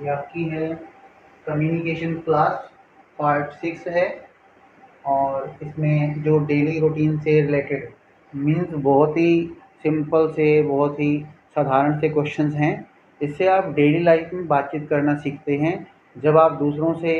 ये आपकी है कम्युनिकेशन क्लास पार्ट 6 है। और इसमें जो डेली रूटीन से रिलेटेड मीन्स बहुत ही सिंपल से बहुत ही साधारण से क्वेश्चंस हैं। इससे आप डेली लाइफ में बातचीत करना सीखते हैं। जब आप दूसरों से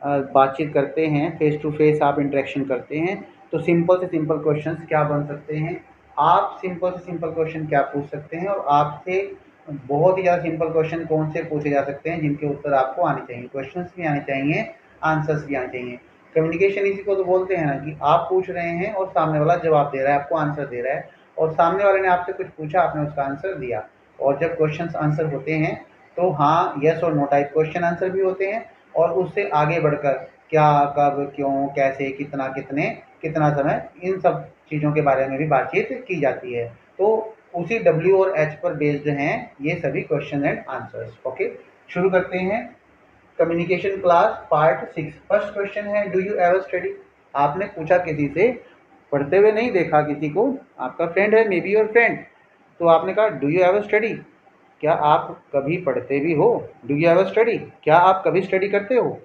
बातचीत करते हैं, फेस टू फेस आप इंटरेक्शन करते हैं, तो सिंपल से सिंपल क्वेश्चंस क्या बन सकते हैं, आप सिंपल से सिंपल क्वेश्चन क्या पूछ सकते हैं, और आपसे बहुत ही ज़्यादा सिंपल क्वेश्चन कौन से पूछे जा सकते हैं जिनके उत्तर आपको आने चाहिए, क्वेश्चंस भी आने चाहिए, आंसर्स भी आने चाहिए। कम्युनिकेशन इसी को तो बोलते हैं ना कि आप पूछ रहे हैं और सामने वाला जवाब दे रहा है, आपको आंसर दे रहा है, और सामने वाले ने आपसे कुछ पूछा, आपने उसका आंसर दिया। और जब क्वेश्चंस आंसर होते हैं तो हाँ, यस और नो टाइप क्वेश्चन आंसर भी होते हैं, और उससे आगे बढ़कर क्या, कब, क्यों, कैसे, कितना, कितने, कितना समय, इन सब चीज़ों के बारे में भी बातचीत की जाती है। तो उसी डब्ल्यू और एच पर बेस्ड हैं ये सभी क्वेश्चन एंड आंसर्स। ओके, शुरू करते हैं। Communication class part 6। First question है, डू यू एवर स्टडी। आपने पूछा किसी से, पढ़ते हुए नहीं देखा किसी को, आपका फ्रेंड है, मे बी योर फ्रेंड, तो आपने कहा डू यू एवर स्टडी, क्या आप कभी पढ़ते भी हो। डू यू एवर स्टडी, क्या आप कभी स्टडी करते हो।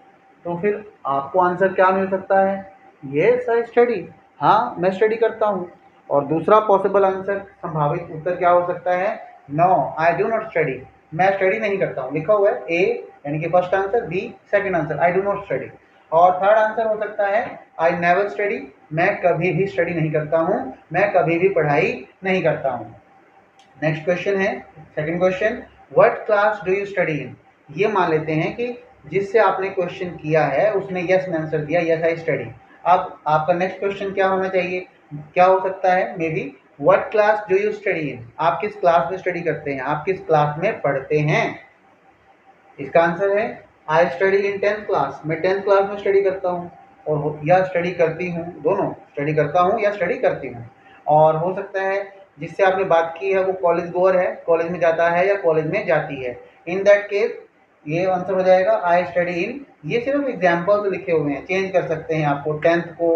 तो फिर आपको आंसर क्या मिल सकता है, येस आई स्टडी, हाँ मैं स्टडी करता हूँ। और दूसरा पॉसिबल आंसर, संभावित उत्तर क्या हो सकता है, no I do not study, मैं स्टडी नहीं करता हूँ। लिखा हुआ है ए यानी कि first answer, B second answer, I do not study. और थर्ड आंसर हो सकता है आई नेवर स्टडी, मैं कभी भी स्टडी नहीं करता हूँ, मैं कभी भी पढ़ाई नहीं करता हूँ। नेक्स्ट क्वेश्चन है, second question, what class do you study in. ये मान लेते हैं कि जिससे आपने क्वेश्चन किया है उसने यस में आंसर दिया, यस आई स्टडी। अब आपका नेक्स्ट क्वेश्चन क्या होना चाहिए, क्या हो सकता है, may be what class do you study in, आप किस क्लास में स्टडी करते हैं, आप किस क्लास में पढ़ते हैं। इसका आंसर है I study in 10th class, मैं 10th क्लास में स्टडी करता हूँ, और या स्टडी करती हूँ, दोनों, स्टडी करता हूँ या स्टडी करती हूँ। और हो सकता है जिससे आपने बात की है वो कॉलेज गोअर है, कॉलेज में जाता है या कॉलेज में जाती है। इन दैट केस ये आंसर हो जाएगा आई स्टडी इन। ये सिर्फ एग्जाम्पल्स लिखे हुए हैं, चेंज कर सकते हैं आपको, 10th को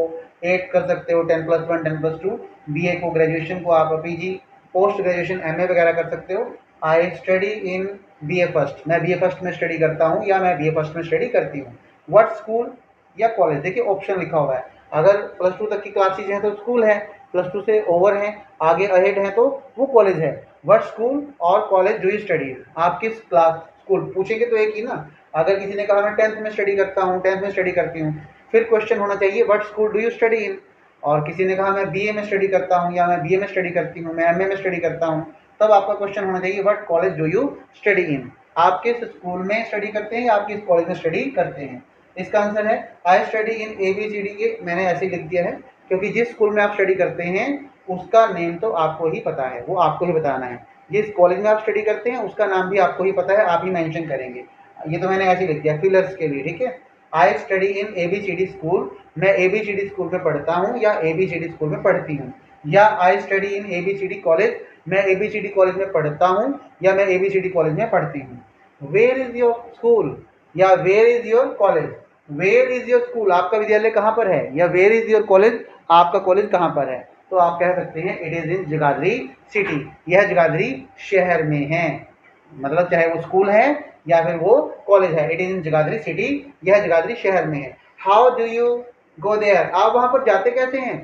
8 कर सकते हो, 10+1 10+2, बीए को, ग्रेजुएशन को आप पीजी, पोस्ट ग्रेजुएशन एमए वगैरह कर सकते हो। आई स्टडी इन बीए फर्स्ट, मैं बीए फर्स्ट में स्टडी करता हूँ या मैं बीए फर्स्ट में स्टडी करती हूँ। व्हाट स्कूल या कॉलेज, देखिए ऑप्शन लिखा हुआ है, अगर +2 तक की क्लासेज हैं तो स्कूल है, +2 से ओवर हैं, आगे अहेड हैं तो वो कॉलेज है। व्हाट स्कूल और कॉलेज डू यू स्टडी, आप किस क्लास, स्कूल पूछेंगे तो एक ही ना। अगर किसी ने कहा मैं 10th में स्टडी करता हूँ, 10th में स्टडी करती हूँ, फिर क्वेश्चन होना चाहिए what school do you study in. और किसी ने कहा मैं बीए में स्टडी करता हूँ या मैं बीए में स्टडी करती हूँ, मैं एमए में स्टडी करता हूँ, तब आपका क्वेश्चन होना चाहिए what college do you study in, आप किस स्कूल में स्टडी करते हैं या आप किस कॉलेज में स्टडी करते हैं। इसका आंसर है I study in A B C D. ये मैंने ऐसे लिख दिया है क्योंकि जिस स्कूल में आप स्टडी करते हैं उसका नेम तो आपको ही पता है, वो आपको ही बताना है। जिस कॉलेज में आप स्टडी करते हैं उसका नाम भी आपको ही पता है, आप ही मेंशन करेंगे। ये तो मैंने ऐसे लिख दिया फिलर्स के लिए, ठीक है। I study in A B C D school, मैं A B C D school में पढ़ता हूँ या A B C D school में पढ़ती हूँ। या I study in A B C D college, मैं A B C D college में पढ़ता हूँ या मैं A B C D college में पढ़ती हूँ। वेयर इज योर स्कूल या where is your college, where is your school, आपका विद्यालय कहाँ पर है, या वेयर इज योर कॉलेज, आपका कॉलेज कहाँ पर है। तो आप कह सकते हैं it is in Jagadhri city, यह जगाधरी शहर में है, मतलब चाहे वो स्कूल है या फिर वो कॉलेज है, it is in Jagadhri city, यह जगाधरी शहर में है। How do you go there, आप वहाँ पर जाते कैसे हैं,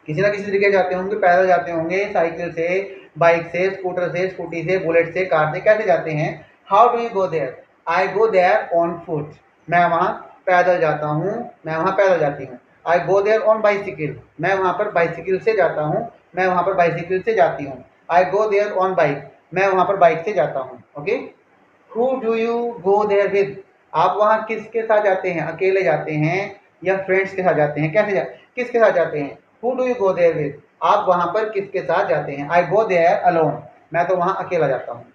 किसी ना किसी तरीके जाते होंगे, पैदल जाते होंगे, साइकिल से, बाइक से, स्कूटर से, स्कूटी से, बुलेट से, कार से, कैसे जाते हैं। How do you go there, I go there on foot, मैं वहाँ पैदल जाता हूँ, मैं वहाँ पैदल जाती हूँ। I go there on bicycle, मैं वहाँ पर बाइसिकल से जाता हूँ, मैं वहाँ पर बाइसिकल से जाती हूँ। I go there on bike, मैं वहाँ पर बाइक से जाता हूँ। Okay, who do you go there with, आप वहाँ किसके साथ जाते हैं, अकेले जाते हैं या फ्रेंड्स के साथ जाते हैं, कैसे किसके साथ जाते हैं। Who do you go there with, आप वहाँ पर किसके साथ जाते हैं। आई गो देयर अलोन, मैं तो वहाँ अकेला जाता हूँ,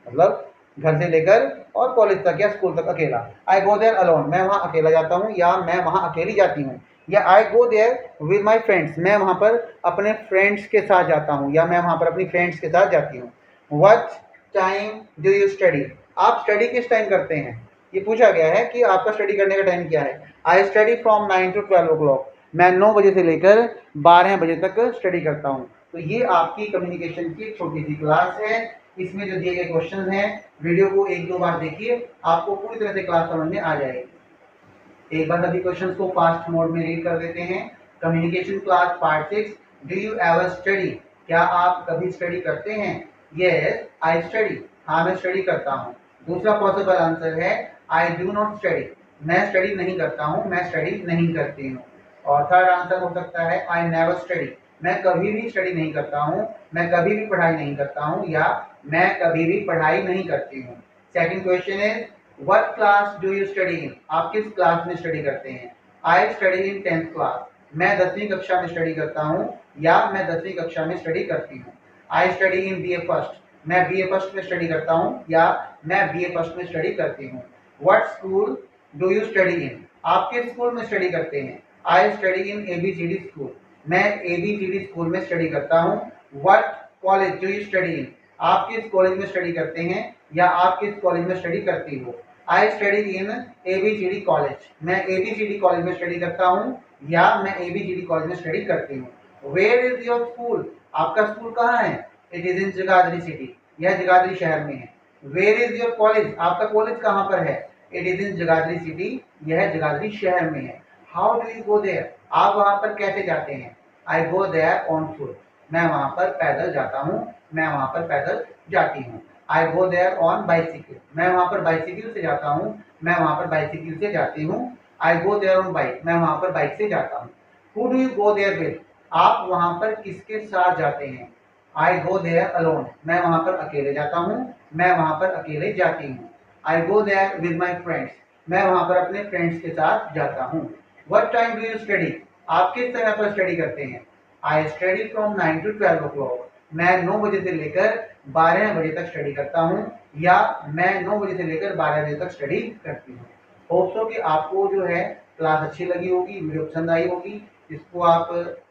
मतलब घर से लेकर और कॉलेज तक या स्कूल तक अकेला। आई गो देयर अलोन, मैं वहाँ अकेला जाता हूँ या मैं वहाँ अकेली जाती हूँ। या I go there with my friends, मैं वहाँ पर अपने फ्रेंड्स के साथ जाता हूँ या मैं वहाँ पर अपनी फ्रेंड्स के साथ जाती हूँ। What time do you study, आप स्टडी किस टाइम करते हैं, ये पूछा गया है कि आपका स्टडी करने का टाइम क्या है। I study from 9 to 12 o'clock, मैं 9 बजे से लेकर 12 बजे तक स्टडी करता हूँ। तो ये आपकी कम्युनिकेशन की एक छोटी सी क्लास है। इसमें जो दिए गए क्वेश्चन हैं, वीडियो को 1-2 बार देखिए, आपको पूरी तरह से क्लास समझ में आ जाएगी। एक बार सभी क्वेश्चन को फास्ट मोड में रीड कर देते हैं। Communication class part 6, do you ever study? क्या आप कभी स्टडी करते हैं? यस आई स्टडी, हाँ मैं स्टडी करता हूँ। दूसरा पॉसिबल आंसर है आई डू नॉट स्टडी, मैं स्टडी नहीं करता हूँ, मैं स्टडी नहीं करती हूँ। और थर्ड आंसर हो सकता है आई नेवर स्टडी, मैं कभी भी स्टडी नहीं करता हूँ, मैं कभी भी पढ़ाई नहीं करता हूँ, या मैं कभी भी पढ़ाई नहीं करती हूँ। Second question is what class do you study in? आप किस क्लास में स्टडी करते हैं? आई स्टडी इन 10th क्लास, मैं 10वीं कक्षा में स्टडी करता हूँ, या मैं 10वीं कक्षा में स्टडी करती हूँ। आई स्टडी इन बीए फर्स्ट, मैं बीए फर्स्ट में स्टडी करता हूँ, या मैं बीए फर्स्ट में स्टडी करती हूँ। What school do you study in? आप किस स्कूल में स्टडी करते हैं? आई स्टडी इन ABCD स्कूल, मैं ABCD स्कूल में स्टडी करता हूँ। What college do you study in? आप किस कॉलेज में स्टडी करते हैं, या आप किस कॉलेज में स्टडी करती हो? आई स्टडी इन ABCD कॉलेज, मैं ABCD कॉलेज में स्टडी करता हूँ, या मैं ABCD कॉलेज में स्टडी करती हूँ। Where is your school? आपका स्कूल कहाँ है? It is in Jagadhri city, यह जगाधरी शहर में है। Where is your college? आपका कॉलेज कहाँ पर है? It is in Jagadhri city, यह जगाधरी शहर में है। How do you go there? आप वहां पर कैसे जाते हैं? I go there on foot, मैं वहां पर पैदल जाता हूँ, मैं वहां पर पैदल जाती हूँ। I go there on bicycle, मैं वहां पर बाइसिकल से जाता हूँ, मैं वहां पर बाइसिकल से जाती हूँ। I go there on bike, मैं वहां पर बाइक से जाता हूँ। Who do you go there with? आप वहां पर किसके साथ जाते हैं? आई गो देयर अलोन, मैं वहां पर अकेले जाता हूँ, मैं वहां पर अकेले जाती हूँ। I go there with my friends, मैं वहां पर अपने फ्रेंड्स के साथ जाता हूँ। What time do you study? आप किस समय पर स्टडी करते हैं? I study from 9 to 12 o'clock, मैं 9 बजे से लेकर 12 बजे तक स्टडी करता हूँ, या मैं 9 बजे से लेकर 12 बजे तक स्टडी करती हूँ। होप सो कि आपको जो है क्लास अच्छी लगी होगी, वीडियो पसंद आई होगी। इसको आप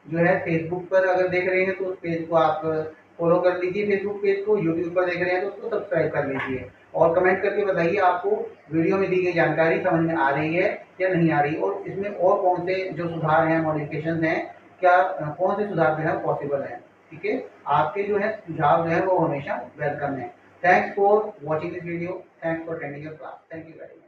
जो है फेसबुक पर अगर देख रहे हैं तो उस पेज को आप फॉलो कर लीजिए, फेसबुक पेज को। यूट्यूब पर देख रहे हैं तो उसको सब्सक्राइब कर लीजिए, और कमेंट करके बताइए आपको वीडियो में दी गई जानकारी समझ में आ रही है या नहीं आ रही, और इसमें और कौन से जो सुधार हैं, मॉडिफिकेशन हैं, क्या कौन से सुधार जो है पॉसिबल है। ठीक है, आपके जो है सुझाव जो है वो हमेशा वेलकम है। Thanks for watching this video, thanks for attending your class, thank you very much.